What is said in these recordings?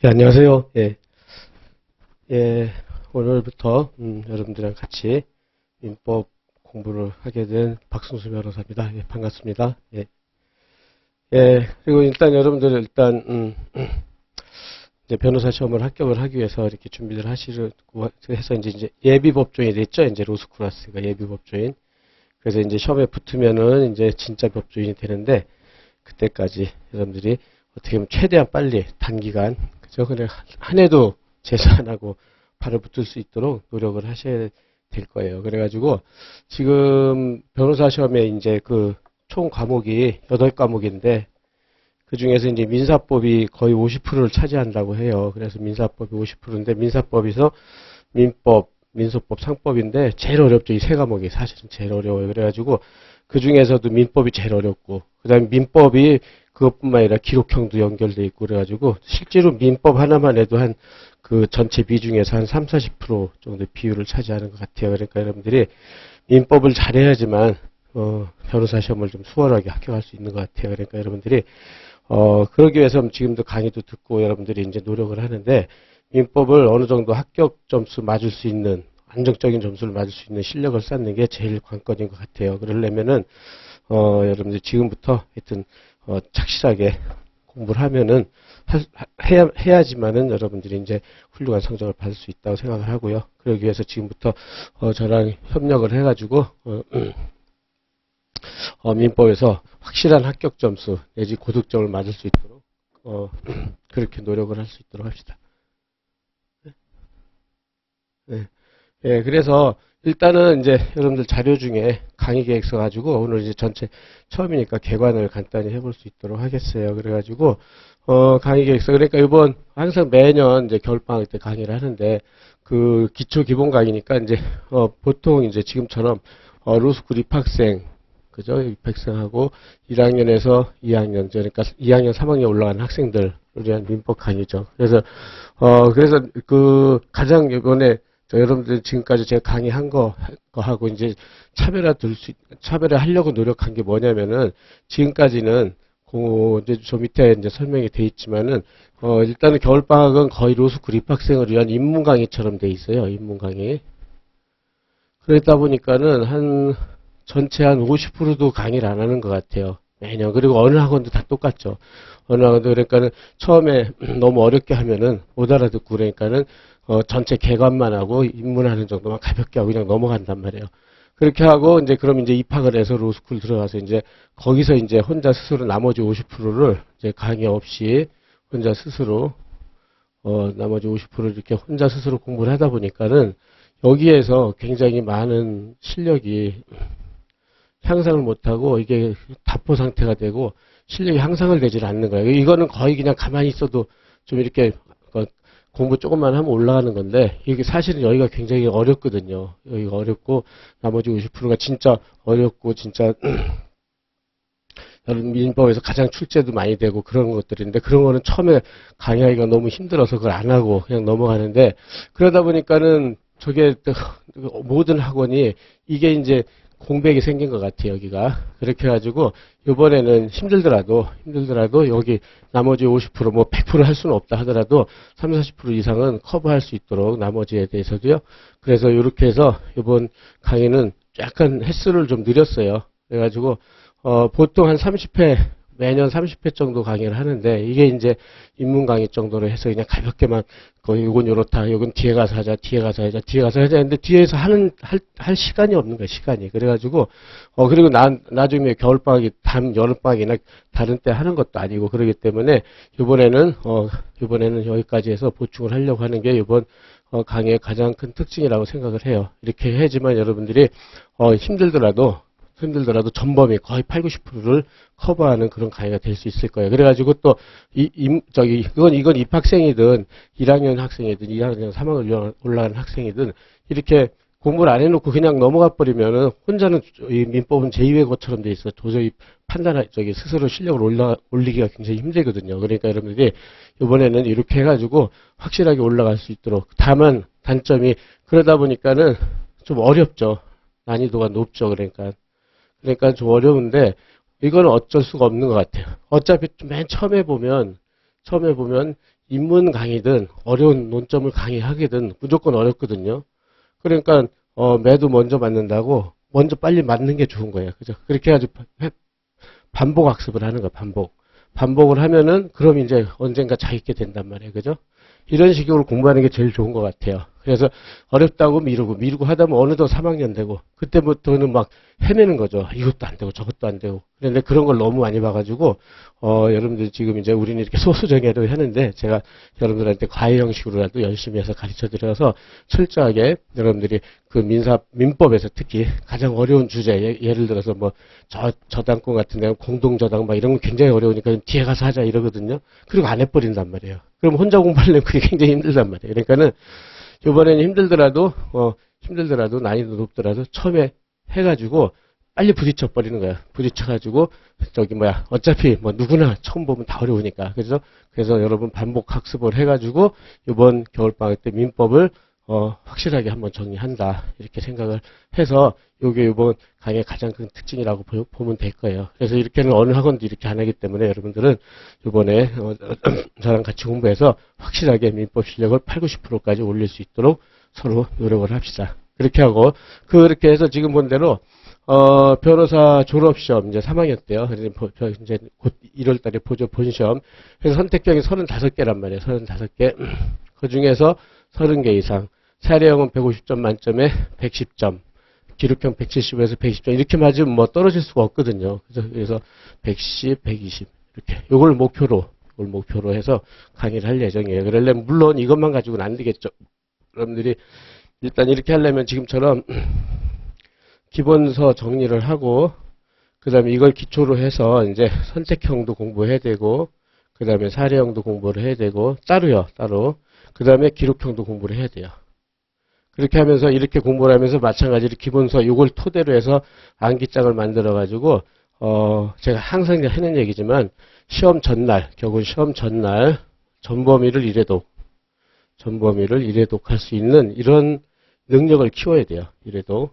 예, 안녕하세요. 오늘부터 여러분들이랑 같이 민법 공부를 하게 된 박승수 변호사입니다. 예, 반갑습니다. 그리고 일단 여러분들 이제 변호사 시험을 합격을 하기 위해서 이렇게 준비를 하시려고 해서 이제 예비 법조인이 됐죠. 이제 로스쿨라스가 예비 법조인. 그래서 이제 시험에 붙으면은 이제 진짜 법조인이 되는데, 그때까지 여러분들이 어떻게 보면 최대한 빨리 단기간, 그죠? 그냥 한 해도 재수 안 하고 바로 붙을 수 있도록 노력을 하셔야 될 거예요. 그래가지고 지금 변호사 시험에 이제 그 총 과목이 8과목인데, 그 중에서 이제 민사법이 거의 50%를 차지한다고 해요. 그래서 민사법이 50%인데, 민사법에서 민법, 민소법, 상법인데 제일 어렵죠. 이 세 과목이 사실은 제일 어려워요. 그래가지고 그 중에서도 민법이 제일 어렵고, 그 다음에 민법이 그것뿐만 아니라 기록형도 연결돼 있고, 그래가지고 실제로 민법 하나만 해도 한 그 전체 비중에서 한 30-40% 정도 비율을 차지하는 것 같아요. 그러니까 여러분들이 민법을 잘해야지만 변호사 시험을 좀 수월하게 합격할 수 있는 것 같아요. 그러니까 여러분들이 그러기 위해서 지금도 강의도 듣고 여러분들이 이제 노력을 하는데, 민법을 어느 정도 합격 점수 맞을 수 있는, 안정적인 점수를 맞을 수 있는 실력을 쌓는 게 제일 관건인 것 같아요. 그러려면은 여러분들 지금부터 하여튼 착실하게 공부를 하면은 해야지만은 여러분들이 이제 훌륭한 성적을 받을 수 있다고 생각을 하고요. 그러기 위해서 지금부터 저랑 협력을 해가지고 민법에서 확실한 합격 점수 내지 고득점을 맞을 수 있도록 그렇게 노력을 할 수 있도록 합시다. 그래서 일단은 이제 여러분들 자료 중에 강의 계획서 가지고 오늘 이제 전체 처음이니까 개관을 간단히 해볼 수 있도록 하겠어요. 그래가지고 강의 계획서, 그러니까 이번 항상 매년 이제 겨울방학 때 강의를 하는데, 그 기초 기본 강의니까 이제 보통 이제 지금처럼 로스쿨 입학생, 그죠? 입학생하고 1학년에서 2학년, 그러니까 2학년, 3학년 올라가는 학생들을 위한 민법 강의죠. 그래서 그 가장 이번에 여러분들 지금까지 제가 강의한 거하고 이제 차별화 하려고 노력한 게 뭐냐면은, 지금까지는 이제 저 밑에 이제 설명이 돼 있지만은, 일단은 겨울방학은 거의 로스쿨 입학생을 위한 입문 강의처럼 돼 있어요. 입문 강의. 그러다 보니까는 전체 한 50%도 강의를 안 하는 것 같아요. 매년. 그리고 어느 학원도 다 똑같죠. 어느 학원도, 그러니까는 처음에 너무 어렵게 하면은 못 알아듣고, 그러니까는 전체 개관만 하고 입문하는 정도만 가볍게 하고 그냥 넘어간단 말이에요. 그렇게 하고 이제 그럼 이제 입학을 해서 로스쿨 들어가서 이제 거기서 이제 혼자 스스로 나머지 50%를 이제 강의 없이 혼자 스스로 나머지 50%를 이렇게 혼자 스스로 공부를 하다 보니까는 여기에서 굉장히 많은 실력이 향상을 못하고 이게 답보 상태가 되고 실력이 향상을 되질 않는 거예요. 이거는 거의 그냥 가만히 있어도 좀 이렇게 공부 조금만 하면 올라가는 건데, 이게 사실은 여기가 굉장히 어렵거든요. 여기가 어렵고 나머지 50%가 진짜 어렵고, 진짜 민법에서 가장 출제도 많이 되고 그런 것들인데, 그런 거는 처음에 강의하기가 너무 힘들어서 그걸 안 하고 그냥 넘어가는데, 그러다 보니까는 저게 모든 학원이 이게 이제 공백이 생긴 것 같아요, 여기가. 그렇게 해가지고, 이번에는 힘들더라도 여기 나머지 50%, 뭐 100% 할 수는 없다 하더라도 30-40% 이상은 커버할 수 있도록 나머지에 대해서도요. 그래서 이렇게 해서 이번 강의는 약간 횟수를 좀 늘렸어요. 그래가지고, 보통 한 30회, 매년 30회 정도 강의를 하는데, 이게 이제 입문 강의 정도로 해서 그냥 가볍게만, 요건 요렇다, 요건 뒤에 가서 하자, 뒤에 가서 하자, 뒤에 가서 하자 했는데, 뒤에서 할 시간이 없는 거야, 시간이. 그래가지고, 그리고 나중에 겨울방학이, 여름방학이나 다른 때 하는 것도 아니고, 그러기 때문에, 이번에는 여기까지 해서 보충을 하려고 하는 게 이번 강의의 가장 큰 특징이라고 생각을 해요. 이렇게 해야지만 여러분들이, 힘들더라도 전범위 거의 80-90%를 커버하는 그런 강의가 될 수 있을 거예요. 그래가지고 또, 이건 입학생이든, 1학년 학생이든, 2학년, 3학년 올라가는 학생이든, 이렇게 공부를 안 해놓고 그냥 넘어가 버리면은, 혼자는 이 민법은 제2외 고처럼 돼 있어. 도저히 스스로 실력을 올리기가 굉장히 힘들거든요. 그러니까 여러분들이, 이번에는 이렇게 해가지고, 확실하게 올라갈 수 있도록. 다만, 단점이, 그러다 보니까는 좀 어렵죠. 난이도가 높죠. 그러니까 좀 어려운데, 이거는 어쩔 수가 없는 것 같아요. 어차피 맨 처음에 보면 처음에 보면 인문 강의든 어려운 논점을 강의하게든 무조건 어렵거든요. 그러니까 매도 먼저 맞는다고 먼저 빨리 맞는 게 좋은 거예요. 그죠? 그렇게 해가지고 반복 학습을 하는 거예요. 반복을 하면은 그럼 이제 언젠가 잘 있게 된단 말이에요. 그죠? 이런 식으로 공부하는 게 제일 좋은 것 같아요. 그래서 어렵다고 미루고 하다 보면 어느덧 3학년 되고 그때부터는 막 헤매는 거죠. 이것도 안 되고 저것도 안 되고. 그런데 그런 걸 너무 많이 봐가지고 여러분들 지금 이제 우리는 이렇게 소수정예로 하는데 제가 여러분들한테 과외 형식으로라도 열심히 해서 가르쳐 드려서 철저하게 여러분들이 그 민법에서 특히 가장 어려운 주제 예를 들어서 뭐 저당권 같은 데는 공동저당 막 이런 건 굉장히 어려우니까 뒤에 가서 하자 이러거든요. 그리고 안 해버린단 말이에요. 그럼 혼자 공부하려면 그게 굉장히 힘들단 말이에요. 그러니까는 이번에는 힘들더라도 난이도 높더라도 처음에 해가지고 빨리 부딪혀 버리는 거야. 부딪혀가지고 어차피 뭐 누구나 처음 보면 다 어려우니까. 그래서 여러분 반복 학습을 해가지고 이번 겨울방학 때 민법을 확실하게 한번 정리한다 이렇게 생각을 해서 요게 이번 강의의 가장 큰 특징이라고 보면 될 거예요. 그래서 이렇게는 어느 학원도 이렇게 안 하기 때문에 여러분들은 이번에 저랑 같이 공부해서 확실하게 민법 실력을 80, 90%까지 올릴 수 있도록 서로 노력을 합시다. 그렇게 하고 그렇게 해서 지금 본 대로 변호사 졸업시험 이제 3학년 때요. 이제 곧 1월달에 보죠 본시험. 그래서 선택형이 35개란 말이에요. 35개. 그 중에서 30개 이상. 사례형은 150점 만점에 110점. 기록형 170에서 120점. 이렇게 맞으면 뭐 떨어질 수가 없거든요. 그래서 110, 120 이렇게. 요걸 목표로 해서 강의를 할 예정이에요. 그러려면 물론 이것만 가지고는 안 되겠죠. 여러분들이 일단 이렇게 하려면 지금처럼 기본서 정리를 하고 그 다음에 이걸 기초로 해서 이제 선택형도 공부해야 되고 그 다음에 사례형도 공부를 해야 되고 따로 그 다음에 기록형도 공부를 해야 돼요. 그렇게 하면서 이렇게 공부를 하면서 마찬가지로 기본서 이걸 토대로 해서 암기장을 만들어 가지고 제가 항상 하는 얘기지만 시험 전날 전범위를 이래독할 수 있는 이런 능력을 키워야 돼요. 이래독.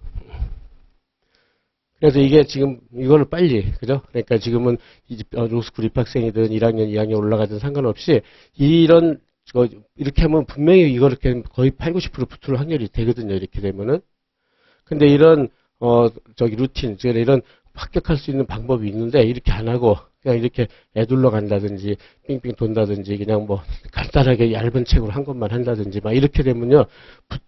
그래서 이게 지금 이거를 빨리 그죠? 그러니까 지금은 로스쿨 입학생이든 1학년, 2학년 올라가든 상관없이 이렇게 하면 분명히 이거 이렇게 거의 8, 90% 붙을 확률이 되거든요. 이렇게 되면은. 근데 이런 루틴, 이런 합격할 수 있는 방법이 있는데 이렇게 안 하고 그냥 이렇게 애둘러 간다든지 삥삥 돈다든지 그냥 뭐 간단하게 얇은 책으로 한 것만 한다든지 막 이렇게 되면요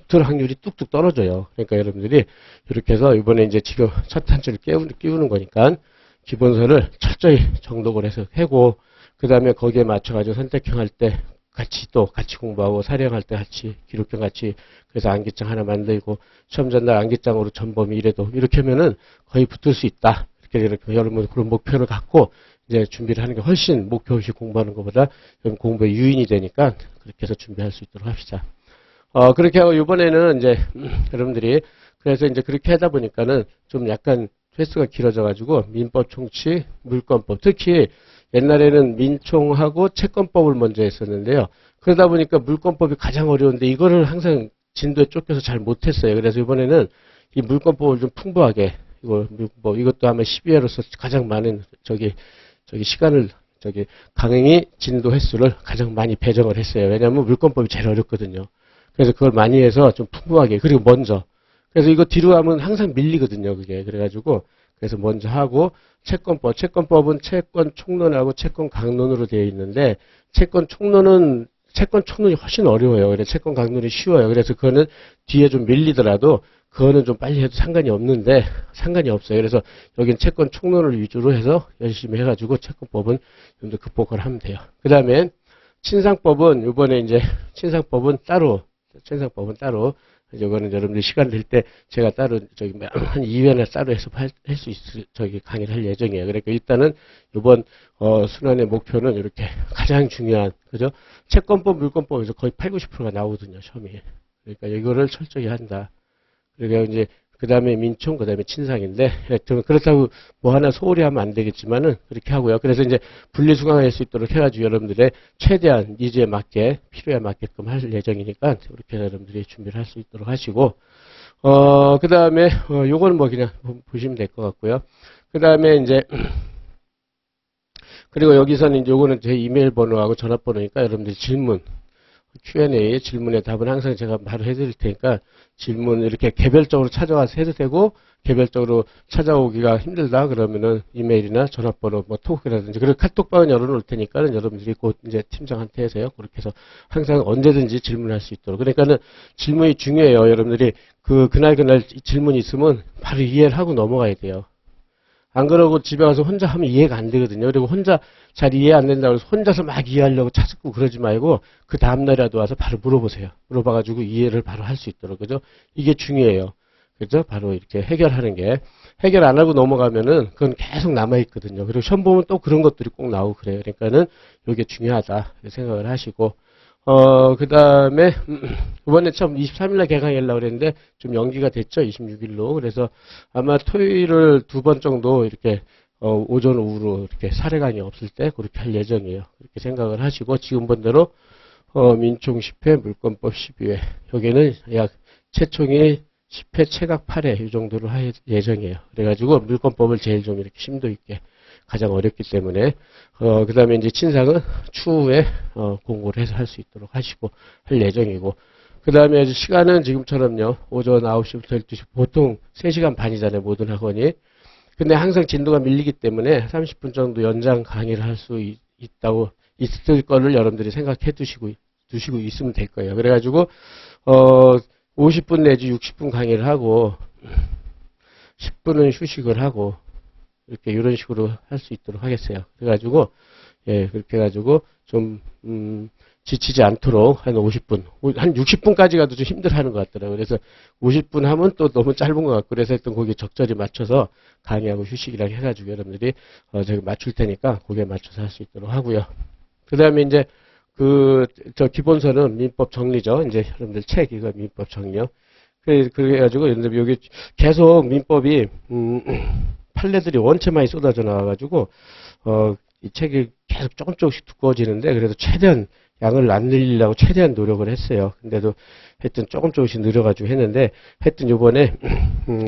붙을 확률이 뚝뚝 떨어져요. 그러니까 여러분들이 이렇게 해서 이번에 이제 지금 첫 단추를 끼우는 거니까 기본서를 철저히 정독을 해서 하고 그 다음에 거기에 맞춰가지고 선택형 할 때 같이 공부하고 사례형 할 때 같이 기록형 같이 그래서 암기장 하나 만들고 시험 전날 암기장으로 전범위 이래도 이렇게 하면은 거의 붙을 수 있다. 이렇게 여러분 그런 목표를 갖고 이제 준비를 하는 게 훨씬 목표 없이 공부하는 것보다 공부의 유인이 되니까 그렇게 해서 준비할 수 있도록 합시다. 그렇게 하고 이번에는 이제 여러분들이 그래서 이제 그렇게 하다 보니까는 좀 약간 횟수가 길어져 가지고 민법 총칙, 물권법 특히 옛날에는 민총하고 채권법을 먼저 했었는데요. 그러다 보니까 물권법이 가장 어려운데 이거를 항상 진도에 쫓겨서 잘 못했어요. 그래서 이번에는 이 물권법을 좀 풍부하게 이것도 아마 12회로서 가장 많은 시간을 강의 진도 횟수를 가장 많이 배정을 했어요. 왜냐하면 물권법이 제일 어렵거든요. 그래서 그걸 많이 해서 좀 풍부하게 그리고 먼저 그래서 이거 뒤로 하면 항상 밀리거든요. 그게 그래가지고 그래서 먼저 하고 채권법은 채권 총론하고 채권 강론으로 되어 있는데 채권 총론이 훨씬 어려워요. 그래서 채권 강론이 쉬워요. 그래서 그거는 뒤에 좀 밀리더라도 그거는 좀 빨리 해도 상관이 없어요. 그래서 여긴 채권 총론을 위주로 해서 열심히 해가지고 채권법은 좀 더 극복을 하면 돼요. 그 다음에 친상법은 이번에 이제 친상법은 따로 이거는 여러분들 시간 될 때 제가 따로 한 2회나 따로 해서 할 수 있을 강의를 할 예정이에요. 그러니까 일단은 이번 순환의 목표는 이렇게 가장 중요한 그죠? 채권법, 물권법에서 거의 8, 90%가 나오거든요, 시험이. 그러니까 이거를 철저히 한다. 그러니까 이제 그 다음에 민총, 그 다음에 친상인데 그렇다고 뭐 하나 소홀히 하면 안 되겠지만은 그렇게 하고요. 그래서 이제 분리수강할 수 있도록 해가지고 여러분들의 최대한 니즈에 맞게 필요에 맞게끔 할 예정이니까 이렇게 여러분들이 준비를 할 수 있도록 하시고 그 다음에 요거는 뭐 그냥 보시면 될 것 같고요. 그 다음에 이제 그리고 여기서는 이제 요거는 제 이메일 번호하고 전화번호니까 여러분들 질문, Q&A 질문에 답은 항상 제가 바로 해드릴 테니까 질문 이렇게 개별적으로 찾아와서 해도 되고 개별적으로 찾아오기가 힘들다 그러면은 이메일이나 전화번호 뭐 톡이라든지 그리고 카톡방은 열어놓을 테니까 여러분들이 곧 이제 팀장한테 해서요. 그렇게 해서 항상 언제든지 질문할 수 있도록. 그러니까는 질문이 중요해요. 여러분들이 그날 질문이 있으면 바로 이해를 하고 넘어가야 돼요. 안 그러고 집에 가서 혼자 하면 이해가 안 되거든요. 그리고 혼자 잘 이해 안 된다고 해서 혼자서 막 이해하려고 찾고 그러지 말고 그 다음날이라도 와서 바로 물어보세요. 물어봐가지고 이해를 바로 할 수 있도록. 그죠? 이게 중요해요. 그죠? 바로 이렇게 해결하는 게. 해결 안 하고 넘어가면은 그건 계속 남아있거든요. 그리고 시험 보면 또 그런 것들이 꼭 나오고 그래요. 그러니까는 이게 중요하다. 생각을 하시고. 그 다음에, 이번에 처음 23일날 개강하려고 그랬는데, 좀 연기가 됐죠? 26일로. 그래서 아마 토요일을 2번 정도 이렇게, 오전, 오후로 이렇게 사례강이 없을 때 그렇게 할 예정이에요. 그렇게 생각을 하시고, 지금 본 대로, 민총 10회, 물권법 12회. 여기는 약 최총이 10회, 체각 8회, 이 정도로 할 예정이에요. 그래가지고 물권법을 제일 좀 이렇게 심도 있게 가장 어렵기 때문에 그 다음에 이제 친상은 추후에 공고를 해서 할 수 있도록 하시고 할 예정이고 그 다음에 시간은 지금처럼요 오전 9시부터 12시 보통 3시간 반이잖아요 모든 학원이 근데 항상 진도가 밀리기 때문에 30분 정도 연장 강의를 할 수 있을 거를 여러분들이 생각해 두시고 있으면 될 거예요 그래가지고 50분 내지 60분 강의를 하고 10분은 휴식을 하고 이렇게 이런 식으로 할 수 있도록 하겠어요. 그래가지고 예 그렇게 해가지고 좀 지치지 않도록 한 50분, 한 60분까지 가도 좀 힘들어하는 것 같더라고요. 그래서 50분 하면 또 너무 짧은 것 같고 그래서 일단 거기에 적절히 맞춰서 강의하고 휴식이랑 해가지고 여러분들이 제가 맞출 테니까 거기에 맞춰서 할 수 있도록 하고요. 그 다음에 이제 저 기본서는 민법 정리죠. 이제 여러분들 책 이거 민법 정리요. 그래가지고 여기 계속 민법이 판례들이 원체 많이 쏟아져 나와가지고 이 책이 계속 조금씩 두꺼워지는데 그래도 최대한 양을 안 늘리려고 최대한 노력을 했어요. 근데도 하여튼 조금씩 늘어가지고 했는데 하여튼 요번에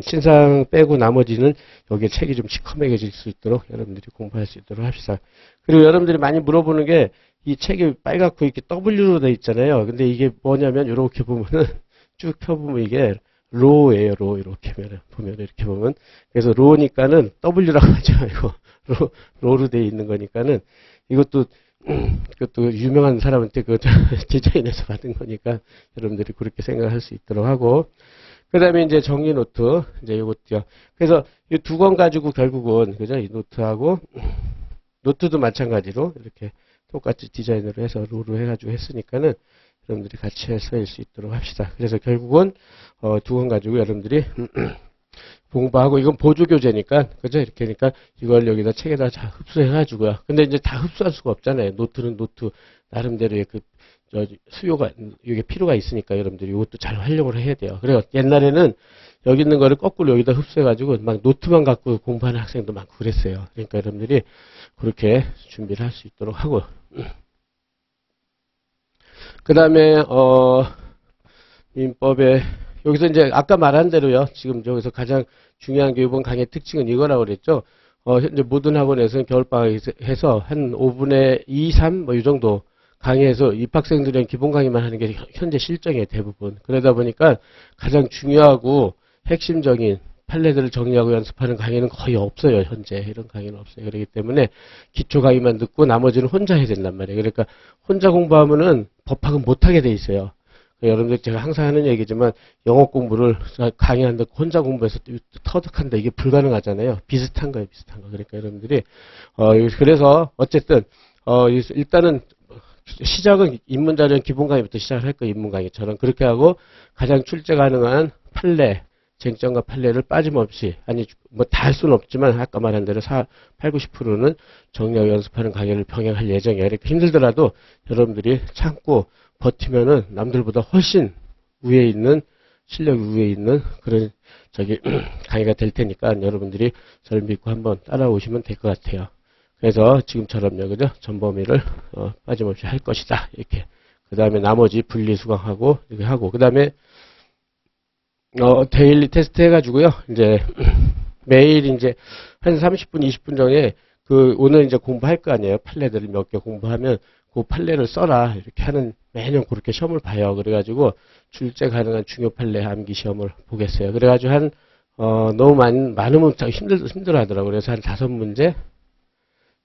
신상 빼고 나머지는 여기에 책이 좀 시커매질 수 있도록 여러분들이 공부할 수 있도록 합시다. 그리고 여러분들이 많이 물어보는 게 이 책이 빨갛고 이렇게 W로 돼 있잖아요. 근데 이게 뭐냐면 이렇게 보면은 쭉 펴보면 이게 로예요, 로. 이렇게 보면 이렇게 보면. 그래서 로니까는 W라고 하지 말고 로로 돼 있는 거니까는 이것도 유명한 사람한테 디자인해서 받은 거니까 여러분들이 그렇게 생각할 수 있도록 하고. 그 다음에 이제 정리 노트. 이제 이것도요. 그래서 이 2권 가지고 결국은, 그죠? 이 노트하고, 노트도 마찬가지로 이렇게 똑같이 디자인으로 해서 로로 해가지고 했으니까는 여러분들이 같이 해서 일 수 있도록 합시다. 그래서 결국은 2권 가지고 여러분들이 공부하고 이건 보조교재니까 그죠? 이렇게 하니까 이걸 여기다 책에다 다 흡수해가지고요. 근데 이제 다 흡수할 수가 없잖아요. 노트는 노트 나름대로의 수요가 이게 필요가 있으니까 여러분들이 이것도 잘 활용을 해야 돼요. 그래요. 옛날에는 여기 있는 거를 거꾸로 여기다 흡수해가지고 막 노트만 갖고 공부하는 학생도 많고 그랬어요. 그러니까 여러분들이 그렇게 준비를 할 수 있도록 하고. 그 다음에, 민법에, 여기서 이제 아까 말한 대로요. 지금 여기서 가장 중요한 게 이번 강의 특징은 이거라고 그랬죠. 현재 모든 학원에서는 겨울방학에서 한 5분의 2, 3, 뭐 이 정도 강의해서 입학생들은 기본 강의만 하는 게 현재 실정이에요. 대부분. 그러다 보니까 가장 중요하고 핵심적인 판례들을 정리하고 연습하는 강의는 거의 없어요. 현재 이런 강의는 없어요. 그렇기 때문에 기초 강의만 듣고 나머지는 혼자 해야 된단 말이에요. 그러니까 혼자 공부하면은 법학은 못하게 돼 있어요. 여러분들 제가 항상 하는 얘기지만 영어 공부를 강의한다 혼자 공부해서 터득한다 이게 불가능하잖아요. 비슷한 거예요. 비슷한 거. 그러니까 여러분들이 그래서 어쨌든 일단은 시작은 입문자료는 기본 강의부터 시작을 할 거예요. 입문 강의처럼 그렇게 하고 가장 출제 가능한 판례 쟁점과 판례를 빠짐없이 아니 뭐 다 할 수는 없지만 아까 말한 대로 8, 90%는 정리하고 연습하는 강의를 병행할 예정이에요. 이렇게 힘들더라도 여러분들이 참고 버티면은 남들보다 훨씬 위에 있는 실력 위에 있는 그런 강의가 될 테니까 여러분들이 저를 믿고 한번 따라오시면 될 것 같아요. 그래서 지금처럼요, 그죠? 전범위를 빠짐없이 할 것이다. 이렇게. 그 다음에 나머지 분리수강하고 이렇게 하고 그 다음에 데일리 테스트 해가지고요. 이제 매일 이제 한 30분, 20분 정에 오늘 이제 공부할 거 아니에요. 판례들을 몇 개 공부하면 그 판례를 써라. 이렇게 하는, 매년 그렇게 시험을 봐요. 그래가지고 출제 가능한 중요 판례 암기 시험을 보겠어요. 그래가지고 너무 많으면 힘들어 하더라고요. 그래서 한 5문제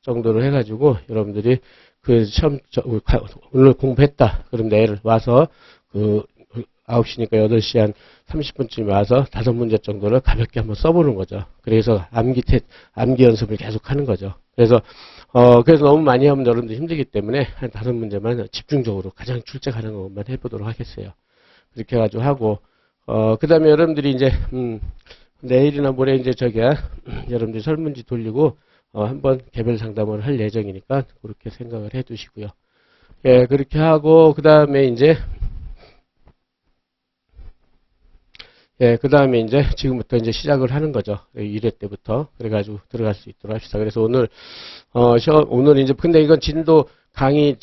정도로 해가지고 여러분들이 그 시험, 오늘 공부했다. 그럼 내일 와서 9시니까 8시 한 30분쯤 와서 5문제 정도를 가볍게 한번 써보는 거죠. 그래서 암기 연습을 계속 하는 거죠. 그래서 너무 많이 하면 여러분들 힘들기 때문에 한 5문제만 집중적으로 가장 출제 가능한 것만 해보도록 하겠어요. 그렇게 해가지고 하고, 그 다음에 여러분들이 이제, 내일이나 모레 이제 여러분들이 설문지 돌리고, 한번 개별 상담을 할 예정이니까 그렇게 생각을 해 두시고요. 예, 그렇게 하고, 그 다음에 이제 지금부터 이제 시작을 하는 거죠. 1회 때부터. 그래가지고 들어갈 수 있도록 합시다. 그래서 오늘 이제, 근데 이건 진도표는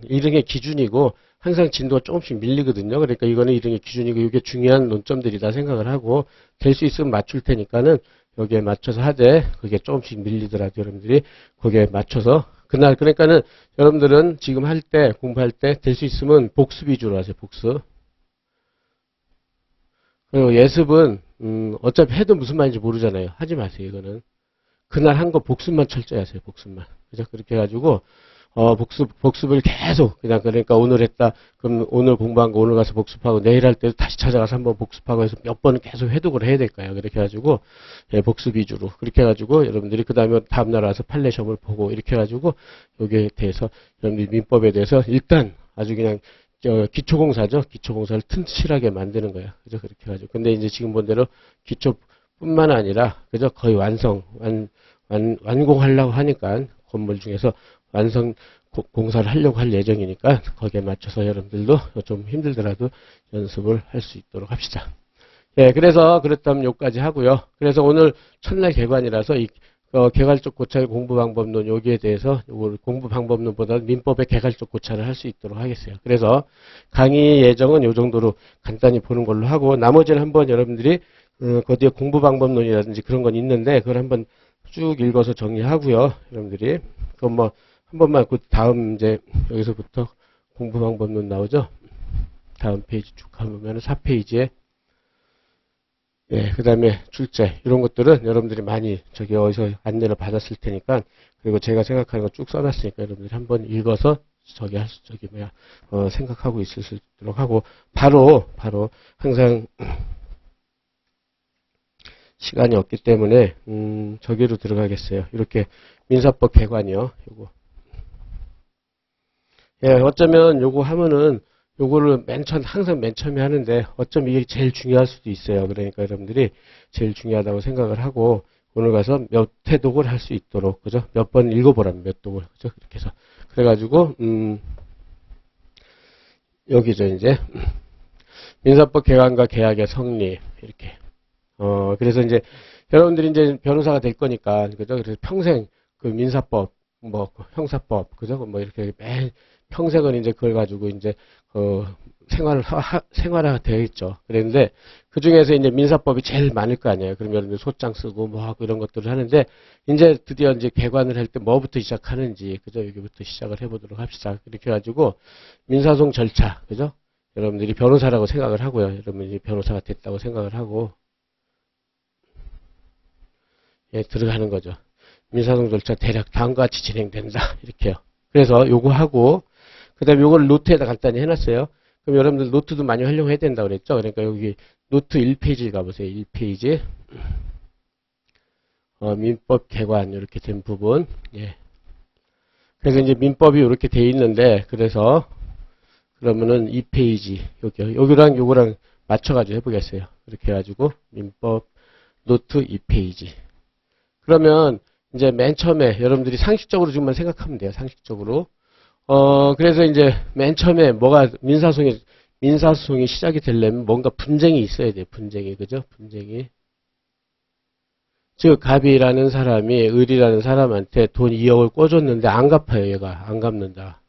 1등의 기준이고, 항상 진도가 조금씩 밀리거든요. 그러니까 이거는 1등의 기준이고, 이게 중요한 논점들이다 생각을 하고, 될 수 있으면 맞출 테니까는, 여기에 맞춰서 하되, 그게 조금씩 밀리더라도 여러분들이 거기에 맞춰서, 그러니까는 여러분들은 지금 공부할 때, 될 수 있으면 복습 위주로 하세요, 복습. 그리고 예습은 어차피 해도 무슨 말인지 모르잖아요. 하지 마세요. 이거는 그날 한 거 복습만 철저히 하세요. 복습만. 그죠? 그렇게 해가지고 복습을 계속 그러니까 오늘 했다. 그럼 오늘 공부한 거 오늘 가서 복습하고 내일 할 때도 다시 찾아가서 한번 복습하고 해서 몇 번은 계속 해독을 해야 될까요? 그렇게 해가지고 복습 위주로 그렇게 해가지고 여러분들이 그 다음에 다음날 와서 판례 시험을 보고 이렇게 해가지고 여기에 대해서 여러분들이 민법에 대해서 일단 아주 그냥 기초공사죠. 기초공사를 튼실하게 만드는 거야. 그죠? 그렇게 해가지고. 근데 이제 지금 본 대로 기초뿐만 아니라, 그죠? 거의 완공하려고 하니까, 건물 중에서 공사를 하려고 할 예정이니까, 거기에 맞춰서 여러분들도 좀 힘들더라도 연습을 할 수 있도록 합시다. 예, 그렇다면 여기까지 하고요. 그래서 오늘 첫날 개관이라서 개괄적 고찰 공부방법론 여기에 대해서 공부방법론보다 민법의 개괄적 고찰을 할 수 있도록 하겠어요. 그래서 강의 예정은 이 정도로 간단히 보는 걸로 하고 나머지는 한번 여러분들이 거기에 공부방법론이라든지 그런 건 있는데 그걸 한번 쭉 읽어서 정리하고요. 여러분들이 그건 뭐 한 번만 그 다음 이제 여기서부터 공부방법론 나오죠. 다음 페이지 쭉 가보면 4페이지에 예, 그 다음에 출제 이런 것들은 여러분들이 많이 어디서 안내를 받았을 테니까 그리고 제가 생각하는 거 쭉 써놨으니까 여러분들이 한번 읽어서 생각하고 있을 수 있도록 하고 바로 항상 시간이 없기 때문에 저기로 들어가겠어요. 이렇게 민사법 개관이요. 요거 예, 어쩌면 요거 하면은 요거를 항상 맨 처음에 하는데 어쩜 이게 제일 중요할 수도 있어요. 그러니까 여러분들이 제일 중요하다고 생각을 하고 오늘 가서 몇 회독을 할 수 있도록 그죠? 몇 번 읽어보라면 몇 독을 그죠? 그렇게 해서 그래가지고 여기죠 이제 민사법 개관과 계약의 성립 이렇게 그래서 이제 여러분들이 이제 변호사가 될 거니까 그죠? 그래서 평생 그 민사법 뭐 형사법 그죠? 뭐 이렇게 매일 평생은 이제 그걸 가지고 이제 생활화 되어 있죠. 그런데 그 중에서 이제 민사법이 제일 많을 거 아니에요. 그럼 여러분들 소장 쓰고 뭐 하고 이런 것들을 하는데 이제 드디어 이제 개관을 할 때 뭐부터 시작하는지 그죠? 여기부터 시작을 해보도록 합시다. 이렇게 해가지고 민사소송 절차 그죠? 여러분들이 변호사라고 생각을 하고요. 여러분들이 변호사가 됐다고 생각을 하고 예, 들어가는 거죠. 민사소송 절차 대략 다음과 같이 진행된다. 이렇게요. 그래서 요거 하고 그 다음에 요거를 노트에다 간단히 해놨어요. 그럼 여러분들 노트도 많이 활용해야 된다고 그랬죠. 그러니까 여기 노트 1페이지 가보세요. 1페이지. 민법 개관 이렇게 된 부분. 예. 그래서 이제 민법이 이렇게 돼 있는데 그래서 그러면은 2페이지 여기랑 요거랑 맞춰가지고 해보겠어요. 이렇게 해가지고 민법 노트 2페이지. 그러면 이제 맨 처음에 여러분들이 상식적으로 지금만 생각하면 돼요. 상식적으로. 그래서 이제 맨 처음에 민사소송이 시작이 되려면 뭔가 분쟁이 있어야 돼요. 분쟁이. 그죠? 분쟁이. 즉, 갑이라는 사람이 을이라는 사람한테 돈 2억을 꿔줬는데 안 갚아요. 얘가. 안 갚는다.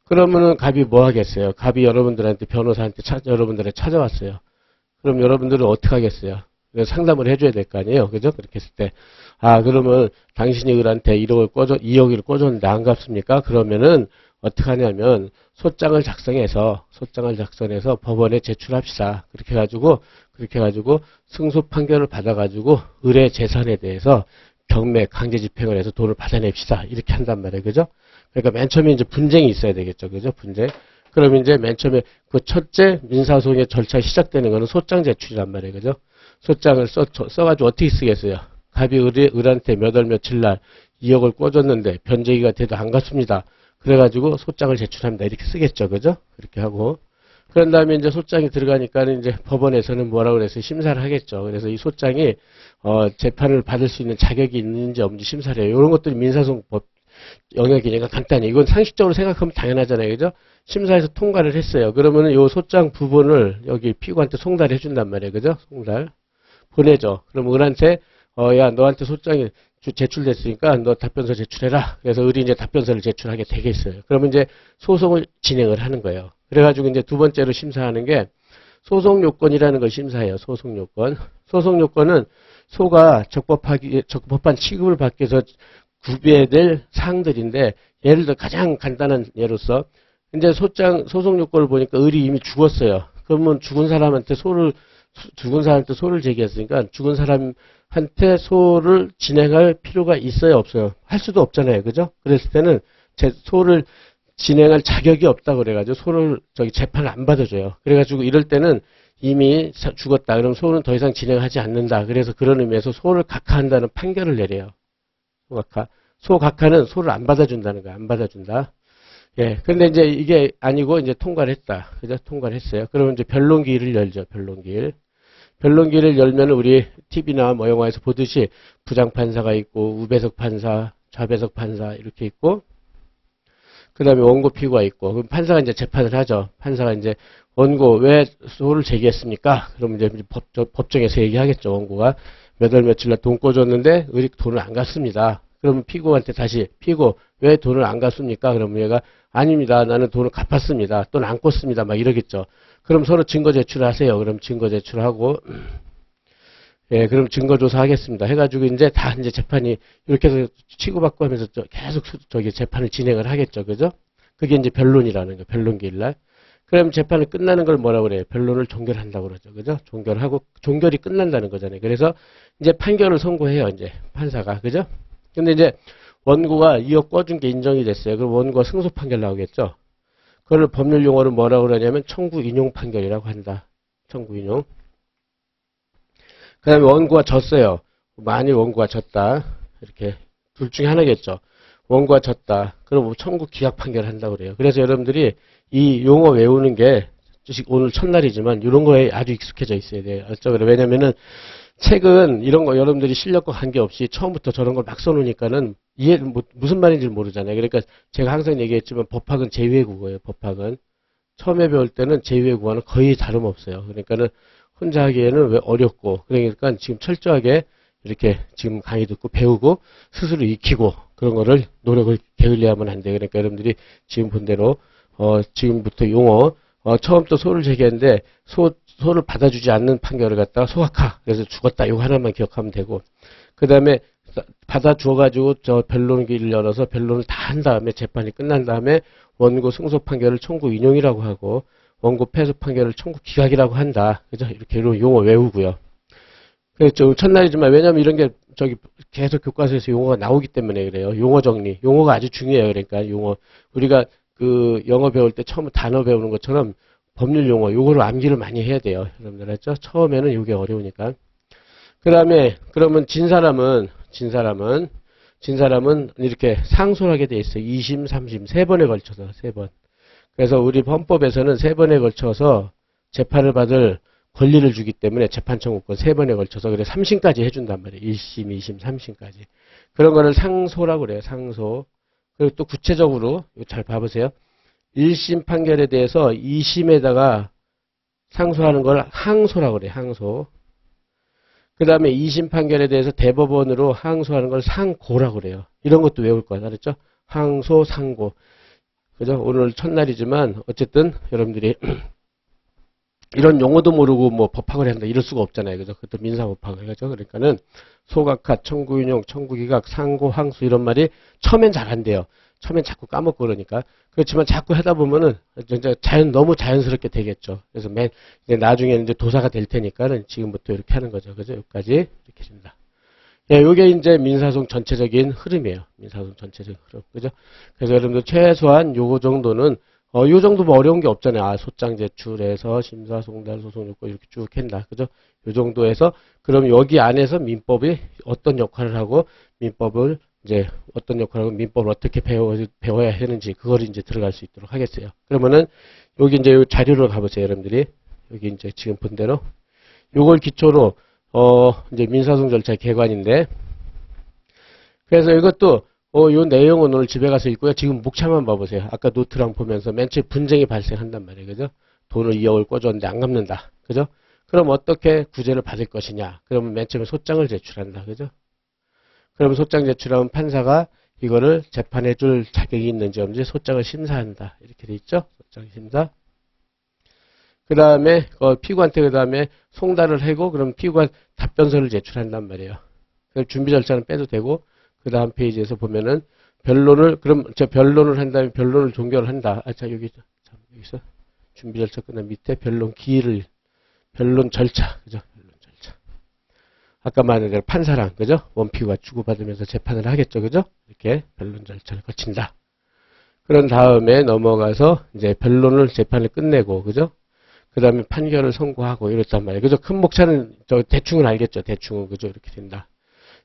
그러면은 갑이 뭐 하겠어요? 갑이 여러분들한테 변호사한테 여러분들에 찾아왔어요. 그럼 여러분들은 어떻게 하겠어요? 그래서 상담을 해줘야 될 거 아니에요. 그죠? 그렇게 했을 때. 아, 그러면 당신이 을한테 2억을 꿔줬는데 안 갚습니까? 그러면은 어떻게 하냐면 소장을 작성해서 법원에 제출합시다. 그렇게 해가지고 승소 판결을 받아가지고 을의 재산에 대해서 경매 강제 집행을 해서 돈을 받아냅시다. 이렇게 한단 말이에요. 그죠? 그러니까 맨 처음에 이제 분쟁이 있어야 되겠죠. 그죠? 분쟁. 그럼 이제 맨 처음에 그 첫째 민사소송의 절차 시작되는 거는 소장 제출이란 말이에요. 그죠? 소장을 써가지고 어떻게 쓰겠어요? 갑이 을한테 몇 월 며칠 날 2억을 꿔줬는데 변제기가 돼도 안 갚습니다. 그래가지고 소장을 제출합니다. 이렇게 쓰겠죠. 그죠? 그렇게 하고. 그런 다음에 이제 소장이 들어가니까는 이제 법원에서는 뭐라고 그래서 심사를 하겠죠. 그래서 이 소장이, 재판을 받을 수 있는 자격이 있는지 없는지 심사를 해요. 이런 것들이 민사소송법 영역이니까 간단히. 이건 상식적으로 생각하면 당연하잖아요. 그죠? 심사에서 통과를 했어요. 그러면은 요 소장 부분을 여기 피고한테 송달해 준단 말이에요. 그죠? 송달. 보내죠. 그럼 을한테, 야, 너한테 소장이 제출됐으니까 너 답변서 제출해라. 그래서 을이 이제 답변서를 제출하게 되겠어요. 그러면 이제 소송을 진행을 하는 거예요. 그래가지고 이제 두 번째로 심사하는 게 소송요건이라는 걸 심사해요. 소송요건. 소송요건은 소가 적법한 취급을 받기 위해서 구비해야 사항들인데, 예를 들어 가장 간단한 예로서 이제 소송요건을 보니까 을이 이미 죽었어요. 그러면 죽은 사람한테 소를 제기했으니까 죽은 사람한테 소를 진행할 필요가 있어요, 없어요? 할 수도 없잖아요. 그죠? 그랬을 때는 소를 진행할 자격이 없다고 그래가지고 소를 재판을 안 받아줘요. 그래가지고 이럴 때는 이미 죽었다. 그럼 소는 더 이상 진행하지 않는다. 그래서 그런 의미에서 소를 각하한다는 판결을 내려요. 소 각하는 소를 안 받아준다는 거야. 안 받아준다. 예. 근데 이제 이게 아니고 이제 통과를 했다. 그죠? 통과를 했어요. 그러면 이제 변론기일을 열죠. 변론기일을 열면 우리 TV나 뭐 영화에서 보듯이 부장판사가 있고, 우배석 판사, 좌배석 판사 이렇게 있고, 그 다음에 원고 피고가 있고, 그럼 판사가 이제 재판을 하죠. 판사가 이제 원고 왜 소를 제기했습니까? 그러면 이제 법정에서 얘기하겠죠. 원고가 몇 월 며칠 날 돈 꿔줬는데 을이 돈을 안 갚습니다. 그러면 피고한테 다시 피고 왜 돈을 안 갚습니까? 그러면 얘가 아닙니다. 나는 돈을 갚았습니다. 돈 안 꿨습니다. 막 이러겠죠. 그럼 서로 증거 제출하세요. 그럼 증거 제출하고, 예, 그럼 증거 조사하겠습니다. 해가지고 이제 다 이제 재판이 이렇게 해서 치고받고 하면서 계속 재판을 진행을 하겠죠. 그죠? 그게 이제 변론이라는 거예요. 변론기일 날. 그럼 재판이 끝나는 걸 뭐라고 그래요? 변론을 종결한다고 그러죠. 그죠? 종결하고, 종결이 끝난다는 거잖아요. 그래서 이제 판결을 선고해요. 이제 판사가. 그죠? 근데 이제 원고가 2억 꿔준 게 인정이 됐어요. 그럼 원고가 승소 판결 나오겠죠? 그걸 법률 용어로 뭐라고 그러냐면 청구 인용 판결이라고 한다. 청구 인용. 그 다음에 원고가 졌어요. 만일 원고가 졌다. 이렇게 둘 중에 하나겠죠. 원고가 졌다. 그럼 청구 기각 판결을 한다고 그래요. 그래서 여러분들이 이 용어 외우는 게 오늘 첫날이지만 이런 거에 아주 익숙해져 있어야 돼요. 왜냐면은 책은 이런 거 여러분들이 실력과 관계없이 처음부터 저런 걸 막 써놓으니까는 무슨 말인지 모르잖아요. 그러니까 제가 항상 얘기했지만 법학은 제2외 국어예요. 법학은. 처음에 배울 때는 제2외 국어는 거의 다름없어요. 그러니까는 혼자 하기에는 왜 어렵고, 그러니까 지금 철저하게 이렇게 지금 강의 듣고 배우고 스스로 익히고 그런 거를 노력을 게을리하면 안 돼요. 그러니까 여러분들이 지금 본 대로, 지금부터 용어, 처음부터 소를 제기했는데 소를 받아주지 않는 판결을 갖다가 소각하. 그래서 죽었다. 이거 하나만 기억하면 되고. 그 다음에 받아주어가지고 변론기를 열어서 변론을 다 한 다음에 재판이 끝난 다음에 원고 승소 판결을 청구 인용이라고 하고 원고 패소 판결을 청구 기각이라고 한다. 그죠? 이렇게 용어 외우고요. 그렇죠. 첫날이지만 왜냐면 이런 게 계속 교과서에서 용어가 나오기 때문에 그래요. 용어 정리. 용어가 아주 중요해요. 그러니까 용어. 우리가 그 영어 배울 때 처음 단어 배우는 것처럼 법률 용어, 요거를 암기를 많이 해야 돼요. 여러분들 했죠? 처음에는 이게 어려우니까. 그 다음에, 그러면 진 사람은 이렇게 상소를 하게 돼 있어요. 2심, 3심, 3번에 걸쳐서, 3번. 그래서 우리 헌법에서는 3번에 걸쳐서 재판을 받을 권리를 주기 때문에 재판 청구권 3번에 걸쳐서 그래 3심까지 해준단 말이에요. 1심, 2심, 3심까지. 그런 거를 상소라고 그래요. 상소. 그리고 또 구체적으로, 이거 잘 봐보세요. 1심 판결에 대해서 2심에다가 상소하는 걸 항소라고 그래요. 항소. 그 다음에 2심 판결에 대해서 대법원으로 항소하는 걸 상고라고 그래요. 이런 것도 외울 거야. 알았죠? 항소, 상고. 그죠? 오늘 첫날이지만 어쨌든 여러분들이 이런 용어도 모르고 뭐 법학을 한다 이럴 수가 없잖아요. 그죠? 그것도 민사법학을 하죠. 그러니까는 소각화, 청구인용, 청구기각, 상고, 항수 이런 말이 처음엔 잘한대요. 처음엔 자꾸 까먹고 그러니까. 그렇지만 자꾸 하다 보면은 진짜 너무 자연스럽게 되겠죠. 그래서 이제 나중에는 이제 도사가 될 테니까는 지금부터 이렇게 하는 거죠. 그죠? 여기까지 이렇게 됩니다. 예, 요게 이제 민사소송 전체적인 흐름이에요. 민사소송 전체적인 흐름. 그죠? 그래서 여러분들 최소한 요거 정도는 요 정도 뭐 어려운 게 없잖아요. 아, 소장 제출해서 심사, 송달, 소송 요건 이렇게 쭉 한다. 그죠? 요 정도에서 그럼 여기 안에서 민법이 어떤 역할을 하고 민법을 이제 어떤 역할을 하고 민법을 어떻게 배워야 하는지 그걸 이제 들어갈 수 있도록 하겠어요. 그러면은 여기 이제 요 자료로 가보세요. 여러분들이 여기 이제 지금 본 대로 요걸 기초로 이제 민사소송 절차 개관인데 그래서 이것도 요 내용은 오늘 집에 가서 읽고요. 지금 목차만 봐보세요. 아까 노트랑 보면서 맨 처음에 분쟁이 발생한단 말이에요. 그죠? 돈을 2억을 꿔줬는데 안 갚는다. 그죠? 그럼 어떻게 구제를 받을 것이냐? 그러면 맨 처음에 소장을 제출한다. 그죠? 그러면 소장 제출하면 판사가 이거를 재판해 줄 자격이 있는지 없는지 소장을 심사한다. 이렇게 돼 있죠? 소장 심사. 그 다음에 피고한테 그 다음에 송달을 하고 그럼 피고가 답변서를 제출한단 말이에요. 준비 절차는 빼도 되고 그 다음 페이지에서 보면은 변론을 그럼 변론을 한 다음에 변론을 종결을 한다. 자 여기서 준비 절차 끝난 밑에 변론 기일을 변론 절차 그죠? 변론 절차. 아까 말한 대로 판사랑 그죠? 원피고가 주고받으면서 재판을 하겠죠, 그죠? 이렇게 변론 절차를 거친다. 그런 다음에 넘어가서 이제 변론을 재판을 끝내고 그죠? 그 다음에 판결을 선고하고 이랬단 말이에요. 그죠? 큰 목차는 대충은 알겠죠, 대충은 그죠? 이렇게 된다.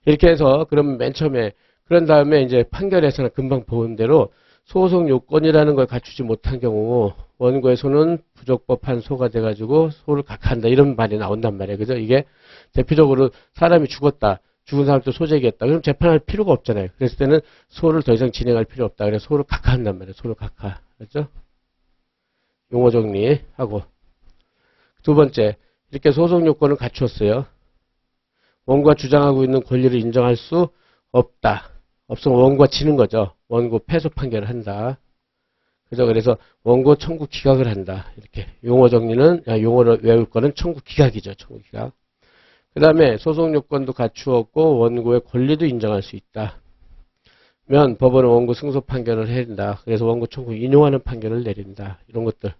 이렇게 해서 그러면 맨 처음에 그런 다음에 이제 판결에서는 금방 본 대로 소송 요건이라는 걸 갖추지 못한 경우 원고에서는 부적법한 소가 돼가지고 소를 각하한다 이런 말이 나온단 말이에요. 그죠? 이게 대표적으로 사람이 죽었다. 죽은 사람도 소재기했다. 그럼 재판할 필요가 없잖아요. 그랬을 때는 소를 더 이상 진행할 필요 없다. 그래서 소를 각하한단 말이에요. 소를 각하. 그렇죠? 용어 정리하고. 두 번째, 이렇게 소송 요건을 갖추었어요. 원고가 주장하고 있는 권리를 인정할 수 없다. 없으면 원고가 지는 거죠. 원고 패소 판결을 한다. 그죠? 그래서 원고 청구 기각을 한다. 이렇게 용어 정리는 용어를 외울 거는 청구 기각이죠. 청구 기각. 그 다음에 소송 요건도 갖추었고 원고의 권리도 인정할 수 있다. 면 법원은 원고 승소 판결을 해야 된다. 그래서 원고 청구 인용하는 판결을 내린다. 이런 것들.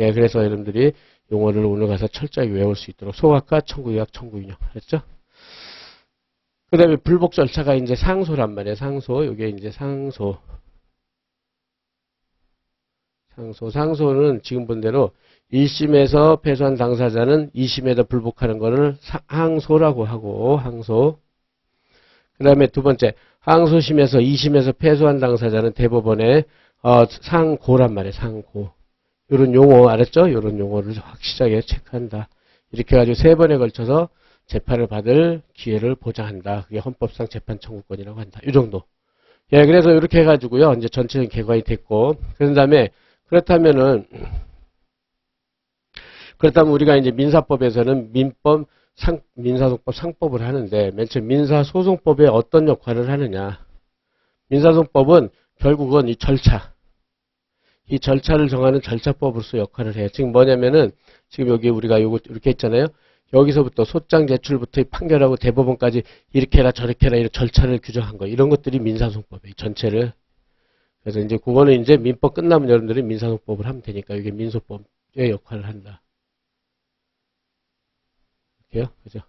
예, 그래서 여러분들이 용어를 오늘 가서 철저하게 외울 수 있도록 소각과 청구 기각, 청구 인용. 그랬죠? 그 다음에 불복 절차가 이제 상소란 말이에요. 상소. 이게 이제 상소. 상소는 지금 본 대로 1심에서 패소한 당사자는 2심에다 불복하는 거를 항소라고 하고, 항소. 그 다음에 두 번째, 항소심에서 2심에서 패소한 당사자는 대법원에 상고란 말이에요. 상고. 요런 용어 알았죠? 요런 용어를 확실하게 체크한다. 이렇게 해가지고 세 번에 걸쳐서 재판을 받을 기회를 보장한다. 그게 헌법상 재판 청구권이라고 한다. 이 정도. 예, 그래서 이렇게 해가지고요. 이제 전체적인 개관이 됐고, 그런 다음에 그렇다면 우리가 이제 민사법에서는 민사소송법 상법을 하는데, 맨 처음 민사소송법에 어떤 역할을 하느냐. 민사소송법은 결국은 이 절차를 정하는 절차법으로서 역할을 해요. 지금 뭐냐면은, 지금 여기 우리가 요거 이렇게 했잖아요. 여기서부터 소장 제출부터 판결하고 대법원까지 이렇게 해라 저렇게 해라 이런 절차를 규정한 거. 이런 것들이 민사소송법이에요. 전체를. 그래서 이제 그거는 이제 민법 끝나면 여러분들이 민사소송법을 하면 되니까 이게 민소법의 역할을 한다. 이렇게요. 그죠?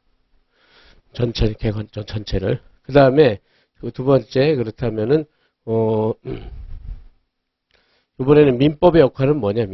전체를. 그 다음에 두 번째 그렇다면은 이번에는 민법의 역할은 뭐냐?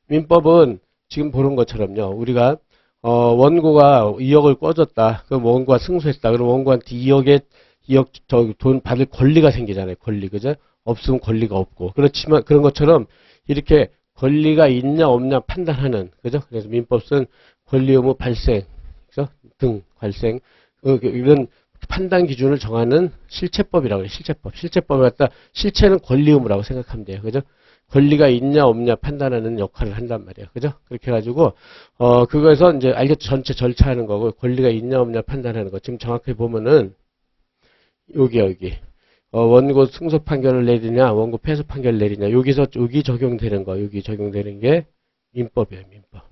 민법은 지금 보는 것처럼요. 우리가 원고가 2억을 꿔줬다. 그럼 원고가 승소했다. 그럼 원고한테 2억 돈 받을 권리가 생기잖아요. 권리. 그죠? 없으면 권리가 없고. 그렇지만 그런 것처럼 이렇게 권리가 있냐 없냐 판단하는. 그죠? 그래서 민법은 권리 의무 발생 그죠? 등 발생 이런 판단 기준을 정하는 실체법이라고 해요. 실체법을 갖다 실체는 권리 의무라고 생각하면 돼요. 그죠? 권리가 있냐 없냐 판단하는 역할을 한단 말이에요. 그죠? 그렇게 해가지고 그거에서 이제 알겠죠? 전체 절차하는 거고 권리가 있냐 없냐 판단하는 거. 지금 정확히 보면은 여기 원고 승소 판결을 내리냐 원고 패소 판결을 내리냐 여기 적용되는 거. 여기 적용되는 게 민법이에요, 민법.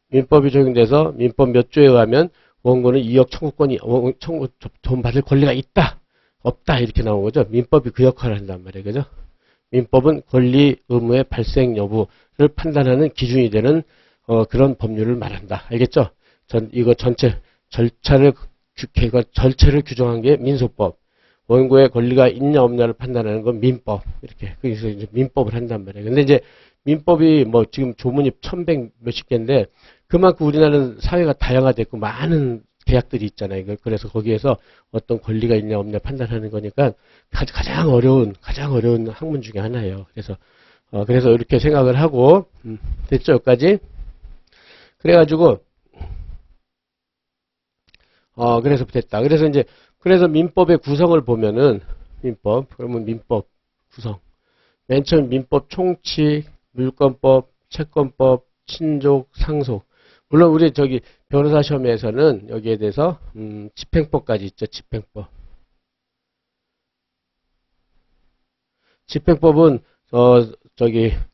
민법이 적용돼서 민법 몇 조에 의하면 원고는 2억 청구권이, 돈 받을 권리가 있다, 없다, 이렇게 나온 거죠. 민법이 그 역할을 한단 말이에요. 그죠? 민법은 권리, 의무의 발생 여부를 판단하는 기준이 되는, 그런 법률을 말한다. 알겠죠? 이거 전체, 절차를 규정한 게 민소법. 원고의 권리가 있냐 없냐를 판단하는 건 민법. 이렇게. 그래서 이제 민법을 한단 말이에요. 근데 이제 민법이 뭐 지금 조문이 1100 몇십 개인데 그만큼 우리나라는 사회가 다양화됐고 많은 계약들이 있잖아요. 그래서 거기에서 어떤 권리가 있냐 없냐 판단하는 거니까 가장 어려운 학문 중에 하나예요. 그래서 이렇게 생각을 하고, 됐죠? 여기까지? 그래가지고, 그래서 됐다. 그래서 민법의 구성을 보면은, 그러면 민법 구성. 맨 처음 민법 총칙, 물권법, 채권법, 친족, 상속. 물론 우리 변호사 시험에서는 여기에 대해서, 집행법까지 있죠. 집행법. 집행법은,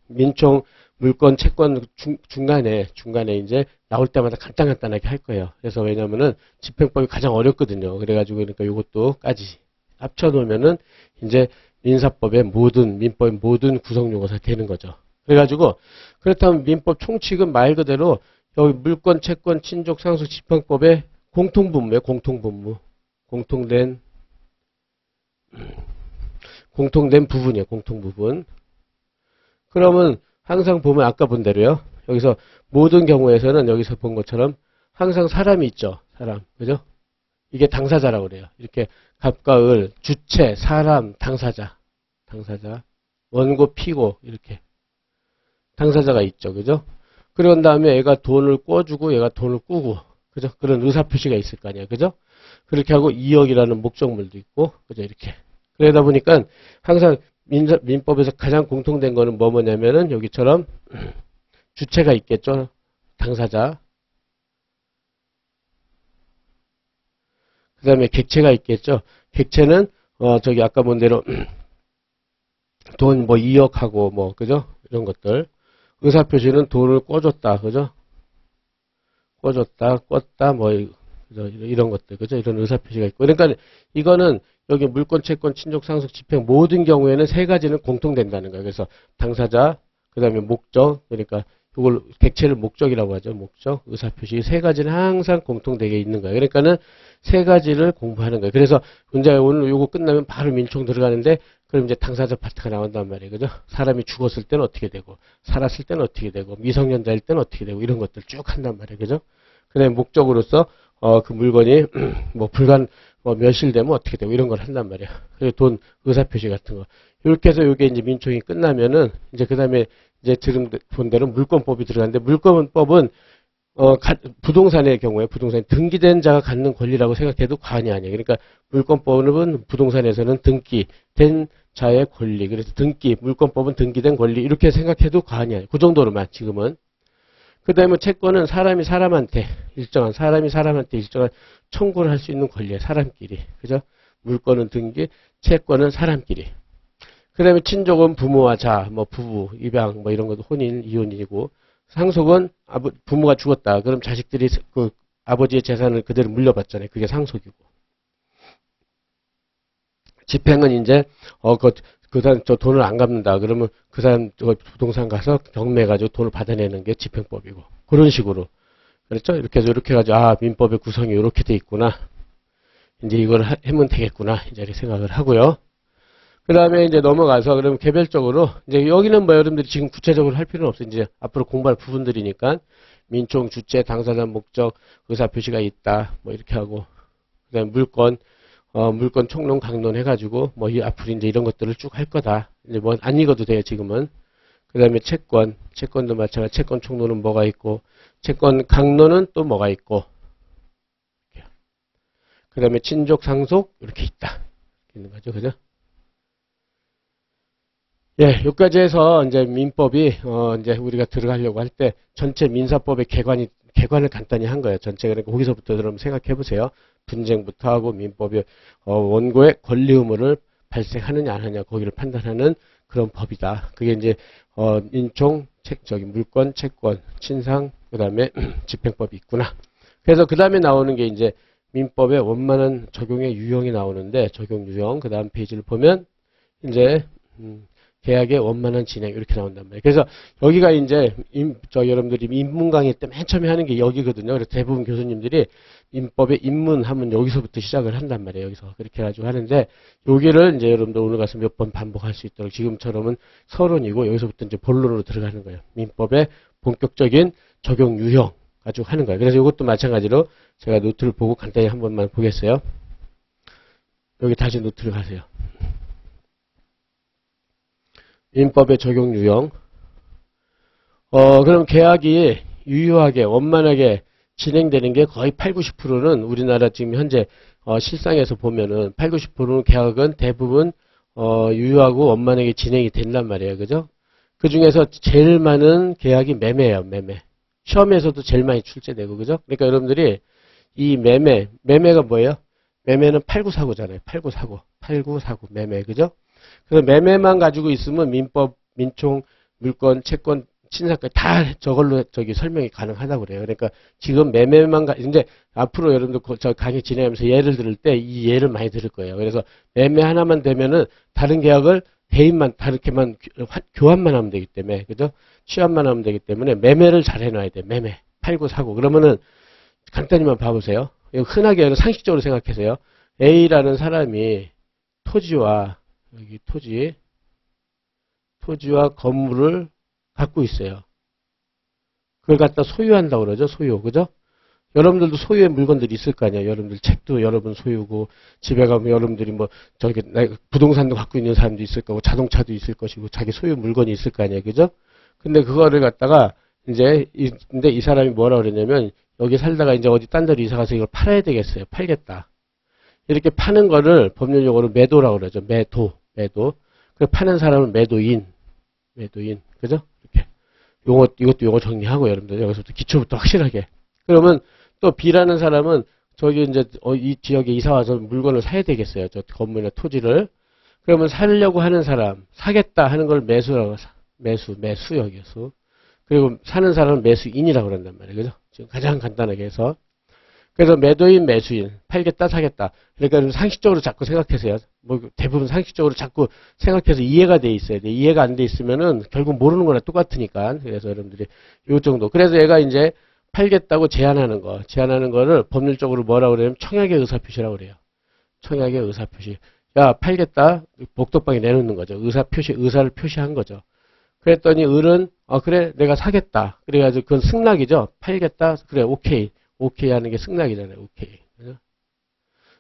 민총, 물권, 채권 중간에 이제 나올 때마다 간단하게 할 거예요. 그래서 왜냐면은 집행법이 가장 어렵거든요. 그래가지고 그러니까 요것도까지 합쳐놓으면은 이제 민사법의 민법의 모든 구성 용어가 되는 거죠. 그래가지고 그렇다면 민법 총칙은 말 그대로 여기 물권, 채권, 친족, 상속, 집행법의 공통분무예요. 공통된 부분이에요. 공통부분. 그러면 항상 보면 아까 본 대로요. 여기서 모든 경우에서는 여기서 본 것처럼 항상 사람이 있죠. 사람. 그죠? 이게 당사자라고 그래요. 이렇게 갑과 을, 주체, 사람, 당사자. 원고, 피고 이렇게 당사자가 있죠. 그죠? 그런 다음에 얘가 돈을 꿔주고 얘가 돈을 꾸고 그죠? 그런 의사표시가 있을 거 아니에요. 그죠? 그렇게 하고 2억이라는 목적물도 있고 그죠? 이렇게. 그러다 보니까 항상 민법에서 가장 공통된 거는 뭐냐면은 여기처럼 주체가 있겠죠. 당사자. 그 다음에 객체가 있겠죠. 객체는 아까 본 대로 돈 2억하고 그죠? 이런 것들. 의사표시는 돈을 꿔줬다. 그죠? 꿔줬다, 껐다, 그죠? 이런 것들. 그죠? 이런 의사표시가 있고. 그러니까 이거는 여기 물권, 채권, 친족, 상속, 집행 모든 경우에는 세 가지는 공통된다는 거예요. 그래서 당사자, 그 다음에 목적, 그러니까 이걸 객체를 목적이라고 하죠. 목적, 의사표시 세 가지는 항상 공통되게 있는 거예요. 그러니까는 세 가지를 공부하는 거예요. 그래서 문제 오늘 요거 끝나면 바로 민총 들어가는데 그럼 이제 당사자 파트가 나온단 말이에요. 그죠? 사람이 죽었을 때는 어떻게 되고, 살았을 때는 어떻게 되고, 미성년자일 때는 어떻게 되고 이런 것들 쭉 한단 말이에요. 그죠? 그 다음에 목적으로서 그 물건이 며칠 되면 어떻게 되고 이런 걸 한단 말이야. 그리고 돈 의사표시 같은 거. 이렇게 해서 이게 이제 민총이 끝나면은 이제 그 다음에 이제 본 대로 물권법이 들어가는데 물권법은 부동산의 경우에 부동산 등기된 자가 갖는 권리라고 생각해도 과언이 아니에요. 그러니까 물권법은 부동산에서는 등기된 자의 권리. 그래서 물권법은 등기된 권리 이렇게 생각해도 과언이 아니에요. 그 정도로만 지금은. 그 다음에 채권은 사람이 사람한테 일정한 청구를 할 수 있는 권리예요. 사람끼리. 그죠? 물권은 등기, 채권은 사람끼리. 그 다음에 친족은 부모와 자, 부부, 입양, 이런 것도 혼인, 이혼이고, 상속은 부모가 죽었다. 그럼 자식들이 그 아버지의 재산을 그대로 물려받잖아요. 그게 상속이고. 집행은 이제, 그 사람 저 돈을 안 갚는다. 그러면 그 사람 부동산 가서 경매해가지고 돈을 받아내는 게 집행법이고. 그런 식으로. 그렇죠? 이렇게 해가지고, 민법의 구성이 이렇게 돼 있구나. 이제 이걸 하면 되겠구나. 이제 이렇게 생각을 하고요. 그 다음에 이제 넘어가서, 그러면 개별적으로, 이제 여기는 여러분들이 지금 구체적으로 할 필요는 없어요. 이제 앞으로 공부할 부분들이니까, 민총, 주체, 당사자, 목적, 의사표시가 있다. 이렇게 하고, 그 다음에 물권 총론 강론 해가지고, 앞으로 이제 이런 것들을 쭉 할 거다. 이제 안 읽어도 돼요, 지금은. 그 다음에 채권도 마찬가지, 채권 총론은 뭐가 있고, 채권 강론은 또 뭐가 있고, 그 다음에 친족, 상속, 이렇게 있다. 있는 거죠, 그죠? 예, 여기까지 해서 이제 민법이, 이제 우리가 들어가려고 할 때 전체 민사법의 개관을 간단히 한 거예요. 전체. 그러니까 거기서부터 여러분 생각해 보세요. 분쟁부터 하고 민법이 원고의 권리 의무를 발생하느냐 안 하느냐 거기를 판단하는 그런 법이다. 그게 이제 민총, 물권, 채권, 친상, 그 다음에 집행법이 있구나. 그래서 그 다음에 나오는 게 이제 민법의 원만한 적용의 유형이 나오는데, 적용 유형, 그 다음 페이지를 보면, 이제, 계약의 원만한 진행, 이렇게 나온단 말이에요. 그래서 여기가 이제, 여러분들이 인문 강의 때 맨 처음에 하는 게 여기거든요. 그래서 대부분 교수님들이 민법의 입문하면 여기서부터 시작을 한단 말이에요. 여기서. 그렇게 해가지고 하는데, 여기를 이제 여러분들 오늘 가서 몇 번 반복할 수 있도록 지금처럼은 서론이고, 여기서부터 이제 본론으로 들어가는 거예요. 민법의 본격적인 적용 유형 가지고 하는 거예요. 그래서 이것도 마찬가지로 제가 노트를 보고 간단히 한 번만 보겠어요. 여기 다시 노트를 가세요. 민법의 적용 유형. 그럼 계약이 유효하게, 원만하게 진행되는 게 거의 8, 90%는 우리나라 지금 현재 실상에서 보면은 8, 90%는 계약은 대부분 유효하고 원만하게 진행이 된단 말이에요. 그죠? 그 중에서 제일 많은 계약이 매매예요. 매매. 시험에서도 제일 많이 출제되고, 그죠? 그러니까 여러분들이 이 매매가 뭐예요? 매매는 팔구사고잖아요. 팔구사고, 매매, 그죠? 그래서 매매만 가지고 있으면 민법, 민총, 물권, 채권, 친사까지 다 저걸로 설명이 가능하다고 그래요. 그러니까 지금 매매만 이제 앞으로 여러분들 저 강의 진행하면서 예를 들을 때 이 예를 많이 들을 거예요. 그래서 매매 하나만 되면은 다른 계약을 대입만 다르게만 교환만 하면 되기 때문에, 그죠? 취합만 하면 되기 때문에 매매를 잘 해놔야 돼. 매매, 팔고 사고. 그러면은 간단히만 봐보세요. 흔하게 상식적으로 생각하세요. A라는 사람이 토지와 여기 토지와 건물을 갖고 있어요. 그걸 갖다 소유한다고 그러죠. 소유, 그죠? 여러분들도 소유의 물건들이 있을 거 아니에요. 여러분들 책도 여러분 소유고, 집에 가면 여러분들이 부동산도 갖고 있는 사람도 있을 거고, 자동차도 있을 것이고, 자기 소유 물건이 있을 거 아니에요. 그죠? 근데 그거를 갖다가 근데 이 사람이 뭐라 그러냐면, 여기 살다가 이제 어디 딴 데로 이사 가서 이걸 팔아야 되겠어요. 팔겠다. 이렇게 파는 거를 법률용어로 매도라고 그러죠. 매도. 그 파는 사람은 매도인. 그죠? 이렇게. 이것도 용어 정리하고 여러분들 여기서부터 기초부터 확실하게. 그러면 또 B라는 사람은 저기 이제 이 지역에 이사 와서 물건을 사야 되겠어요. 저 건물이나 토지를. 그러면 사려고 하는 사람, 사겠다 하는 걸 매수라고 매수. 그리고 사는 사람은 매수인이라고 그런단 말이에요. 그죠? 지금 가장 간단하게 해서. 그래서 매도인, 매수인, 팔겠다, 사겠다. 그러니까 좀 상식적으로 자꾸 생각하세요. 대부분 상식적으로 자꾸 생각해서 이해가 돼 있어야 돼. 이해가 안 돼 있으면은 결국 모르는 거나 똑같으니까. 그래서 여러분들이 요 정도. 그래서 얘가 이제 팔겠다고 제안하는 거를 법률적으로 뭐라고 그러냐면 청약의 의사표시라고 그래요. 청약의 의사표시. 야, 팔겠다. 복덕방에 내놓는 거죠. 의사를 표시한 거죠. 그랬더니 을은 그래, 내가 사겠다. 그래가지고 그건 승낙이죠. 팔겠다. 그래, 오케이 하는 게 승낙이잖아요. 오케이.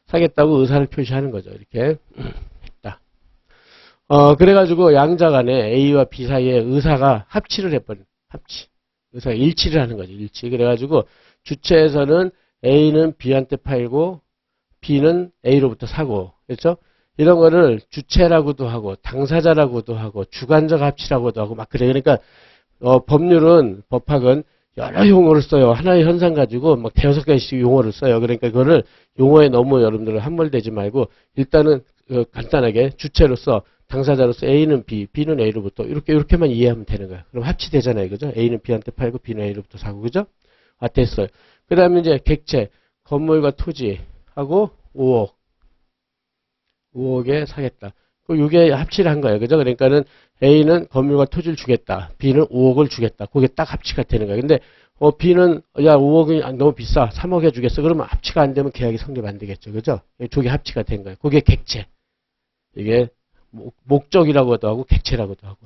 사겠다고 의사를 표시하는 거죠. 이렇게 했다. 그래가지고 양자 간에 A와 B 사이에 의사가 합치를 해버린 의사가 일치를 하는 거죠. 일치. 그래가지고 주체에서는 A는 B한테 팔고 B는 A로부터 사고. 그렇죠? 이런 거를 주체라고도 하고 당사자라고도 하고 주관적 합치라고도 하고 막 그래. 그러니까 법학은 여러 용어를 써요. 하나의 현상 가지고 막 대여섯 가지씩 용어를 써요. 그러니까 그거를 용어에 너무 여러분들은 함몰되지 말고 일단은 간단하게 주체로서 당사자로서 A는 B, B는 A로부터 이렇게만 이해하면 되는 거야. 그럼 합치되잖아요. 그죠? A는 B한테 팔고 B는 A로부터 사고. 그죠? 됐어요. 그 다음에 이제 객체, 건물과 토지하고 5억에 사겠다. 이게 합치를 한 거예요. 그죠? 그러니까는 A는 건물과 토지를 주겠다. B는 5억을 주겠다. 그게 딱 합치가 되는 거예요. 근데 B는 야 5억이 너무 비싸. 3억에 주겠어. 그러면 합치가 안 되면 계약이 성립 안 되겠죠. 그죠? 저게 합치가 된 거예요. 그게 객체. 이게 목적이라고도 하고 객체라고도 하고.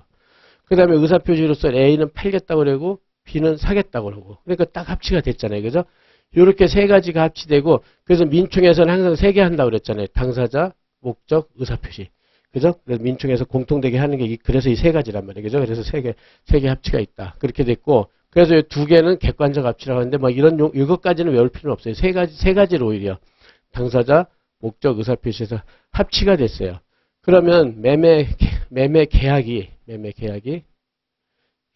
그 다음에 의사표시로서 A는 팔겠다고 그러고 B는 사겠다고 그러고. 그러니까 딱 합치가 됐잖아요. 그죠? 이렇게 세 가지가 합치되고 그래서 민총에서는 항상 세 개 한다고 그랬잖아요. 당사자, 목적, 의사표시. 그죠? 그래서 민총에서 공통되게 하는 게 그래서 이 세 가지란 말이에요. 그죠? 그래서 세 개 합치가 있다. 그렇게 됐고 그래서 이 두 개는 객관적 합치라고 하는데 뭐 이것까지는 외울 필요는 없어요. 세 가지로 오히려 당사자, 목적, 의사표시에서 합치가 됐어요. 그러면 매매 계약이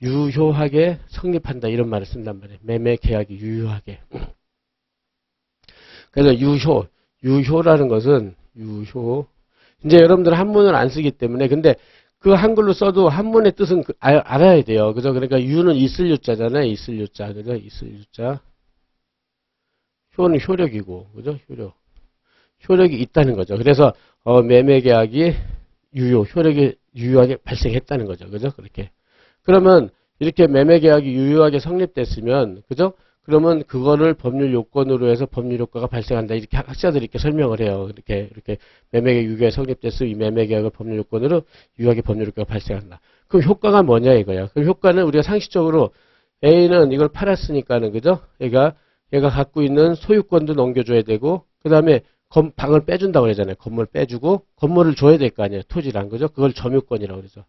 유효하게 성립한다 이런 말을 쓴단 말이에요. 매매 계약이 유효하게. 그래서 유효라는 것은 이제 여러분들은 한문을 안 쓰기 때문에 근데 그 한글로 써도 한문의 뜻은 알아야 돼요. 그죠? 그러니까 유는 있을 유자잖아요. 있을 유자. 그죠? 있을 유자. 효는 효력이고, 그죠? 효력. 효력이 있다는 거죠. 그래서, 매매계약이 효력이 유효하게 발생했다는 거죠. 그죠? 그렇게. 그러면, 이렇게 매매계약이 유효하게 성립됐으면, 그죠? 그러면 그거를 법률 요건으로 해서 법률 효과가 발생한다. 이렇게 학자들이 이렇게 설명을 해요. 이렇게 매매계약 유효하게 성립됐으면 이 매매계약을 법률 요건으로 유효하게 법률 효과가 발생한다. 그럼 효과가 뭐냐 이거야. 그럼 효과는 우리가 상식적으로 A는 이걸 팔았으니까는, 그죠? 얘가 갖고 있는 소유권도 넘겨줘야 되고, 그 다음에 방을 빼준다고 그러잖아요. 건물 빼주고, 건물을 줘야 될 거 아니에요. 토지랑, 그죠? 그걸 점유권이라고 그러죠.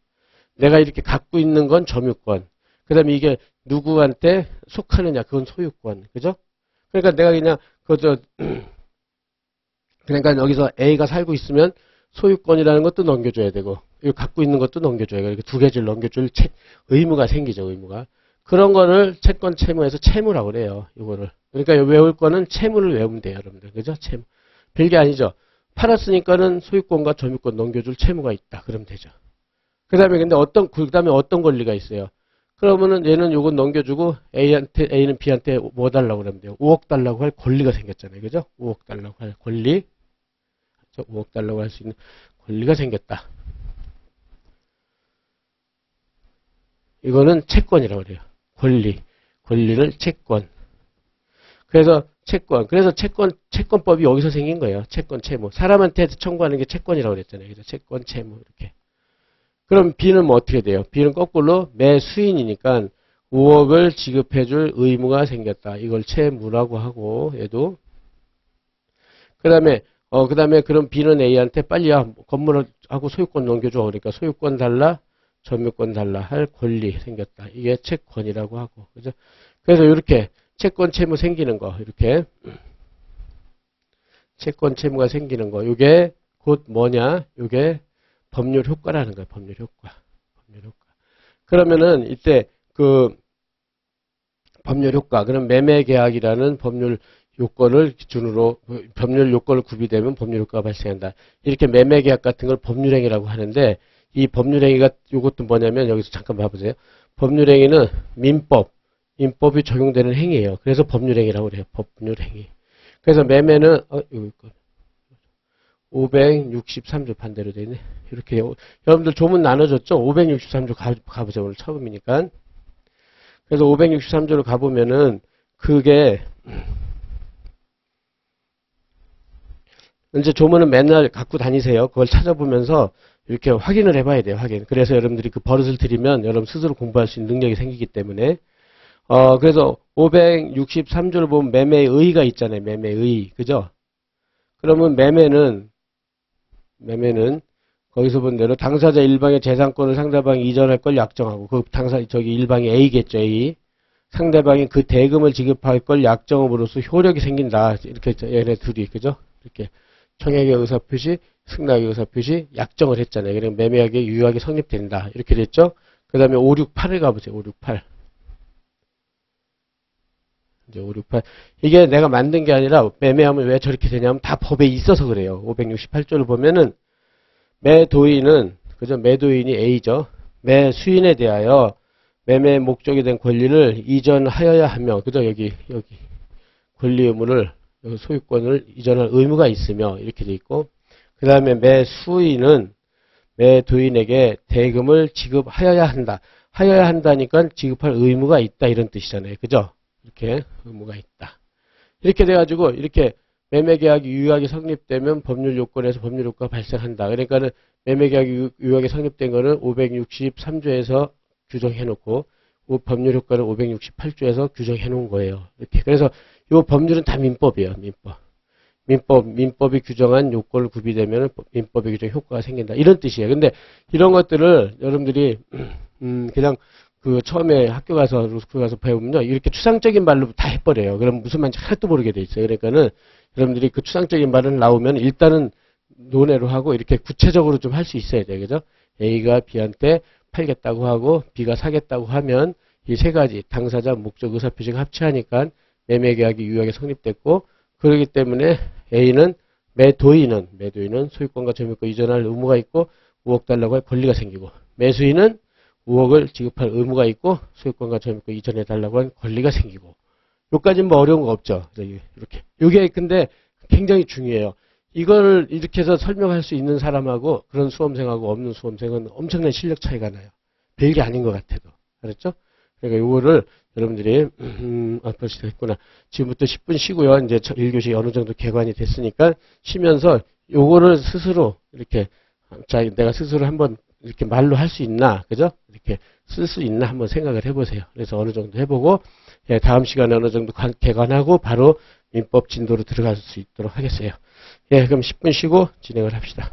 내가 이렇게 갖고 있는 건 점유권. 그 다음에 이게 누구한테 속하느냐, 그건 소유권. 그죠? 그러니까 내가 그냥, 그러니까 여기서 A가 살고 있으면 소유권이라는 것도 넘겨줘야 되고, 이거 갖고 있는 것도 넘겨줘야 되고, 이렇게 두 개를 넘겨줄 의무가 생기죠, 의무가. 그런 거를 채권 채무에서 채무라고 그래요, 이거를. 그러니까 외울 거는 채무를 외우면 돼요, 여러분들. 그죠? 채무. 별게 아니죠. 팔았으니까는 소유권과 점유권 넘겨줄 채무가 있다. 그러면 되죠. 그 다음에 어떤 권리가 있어요? 그러면은 얘는 요건 넘겨주고 A는 B한테 뭐 달라고 그러면 돼요? 5억 달라고 할 권리가 생겼잖아요. 그죠? 5억 달라고 할 권리. 5억 달라고 할 수 있는 권리가 생겼다. 이거는 채권이라고 그래요. 권리를 채권. 그래서 채권법이 여기서 생긴 거예요. 채권 채무. 사람한테 청구하는 게 채권이라고 그랬잖아요. 그래서 채권 채무 이렇게. 그럼 B는 뭐 어떻게 돼요? B는 거꾸로 매수인이니까 5억을 지급해줄 의무가 생겼다. 이걸 채무라고 하고 얘도. 그다음에 그럼 B는 A한테 빨리 건물하고 소유권 넘겨줘. 그러니까 소유권 달라, 점유권 달라 할 권리 생겼다. 이게 채권이라고 하고, 그죠? 그래서 이렇게 채권 채무 생기는 거, 이렇게 채권 채무가 생기는 거, 이게 곧 뭐냐? 이게 법률 효과라는 거예요. 법률 효과. 그러면은 이때 법률 효과, 그럼 매매계약이라는 법률 요건을 기준으로 법률 요건을 구비되면 법률 효과가 발생한다. 이렇게 매매계약 같은 걸 법률행위라고 하는데 이 법률행위가 요것도 뭐냐면 여기서 잠깐 봐보세요. 법률행위는 민법이 적용되는 행위예요. 그래서 법률행위라고 그래요. 법률행위. 그래서 매매는 이거 563조 반대로 되어 있네. 이렇게 여러분들 조문 나눠줬죠? 563조 가보세요. 오늘 처음이니까. 그래서 563조를 가보면은 그게 이제 조문은 맨날 갖고 다니세요. 그걸 찾아보면서 이렇게 확인을 해봐야 돼요. 그래서 여러분들이 그 버릇을 들이면 여러분 스스로 공부할 수 있는 능력이 생기기 때문에 그래서 563조를 보면 매매의 의의가 있잖아요. 매매의 의의. 그죠? 그러면 매매는 거기서 본 대로 당사자 일방의 재산권을 상대방이 이전할 걸 약정하고 일방이 A겠죠. A. 상대방이 그 대금을 지급할 걸 약정함으로써 효력이 생긴다. 이렇게 얘네 둘이 그죠? 이렇게 청약의 의사표시, 승낙의 의사표시 약정을 했잖아요. 그러면 매매하게 유효하게 성립된다. 이렇게 됐죠? 그 다음에 568을 가보세요. 568. 이제 568. 이게 내가 만든 게 아니라 매매하면 왜 저렇게 되냐면 다 법에 있어서 그래요. 568조를 보면은 매도인은 그죠? 매도인이 A죠. 매수인에 대하여 매매 목적이 된 권리를 이전하여야 하며 그죠? 여기 권리 의무를 소유권을 이전할 의무가 있으며 이렇게 돼 있고 그 다음에 매수인은 매도인에게 대금을 지급하여야 한다. 하여야 한다니까 지급할 의무가 있다 이런 뜻이잖아요. 그죠? 이렇게 의무가 있다. 이렇게 돼가지고 이렇게 매매계약이 유효하게 성립되면 법률 요건에서 법률 효과가 발생한다. 그러니까는 매매계약이 유효하게 성립된 거는 563조에서 규정해놓고 법률 효과는 568조에서 규정해놓은 거예요. 이렇게. 그래서 이 법률은 다 민법이에요. 민법이 규정한 요건을 구비되면 민법의 규정 효과가 생긴다. 이런 뜻이에요. 근데 이런 것들을 여러분들이 그냥 처음에 학교 가서 배우면요. 이렇게 추상적인 말로 다 해버려요. 그럼 무슨 말인지 하나도 모르게 돼 있어요. 그러니까는 여러분들이 그 추상적인 말을 나오면 일단은 논외로 하고 이렇게 구체적으로 좀 할 수 있어야 돼요. 그죠? A가 B한테 팔겠다고 하고 B가 사겠다고 하면 이 세 가지 당사자, 목적, 의사표시가 합치하니까 매매계약이 유효하게 성립됐고 그렇기 때문에 매도인은 소유권과 점유권 이전할 의무가 있고 5억 달라고 할 권리가 생기고 매수인은 5억을 지급할 의무가 있고 소유권과 점유권 이전해 달라고 한 권리가 생기고 요까지는 뭐 어려운 거 없죠. 이렇게. 요게 근데 굉장히 중요해요. 이걸 이렇게 해서 설명할 수 있는 사람하고 그런 수험생하고 없는 수험생은 엄청난 실력 차이가 나요. 별게 아닌 것 같아도. 알았죠? 그러니까 요거를 여러분들이 벌써 됐구나. 지금부터 10분 쉬고요. 이제 1교시 어느 정도 개관이 됐으니까 쉬면서 요거를 스스로 이렇게 자 내가 스스로 한번 이렇게 말로 할 수 있나 그죠? 이렇게 쓸 수 있나 한번 생각을 해보세요. 그래서 어느 정도 해보고 예, 다음 시간에 어느 정도 개관하고 바로 민법 진도로 들어갈 수 있도록 하겠어요. 예, 그럼 10분 쉬고 진행을 합시다.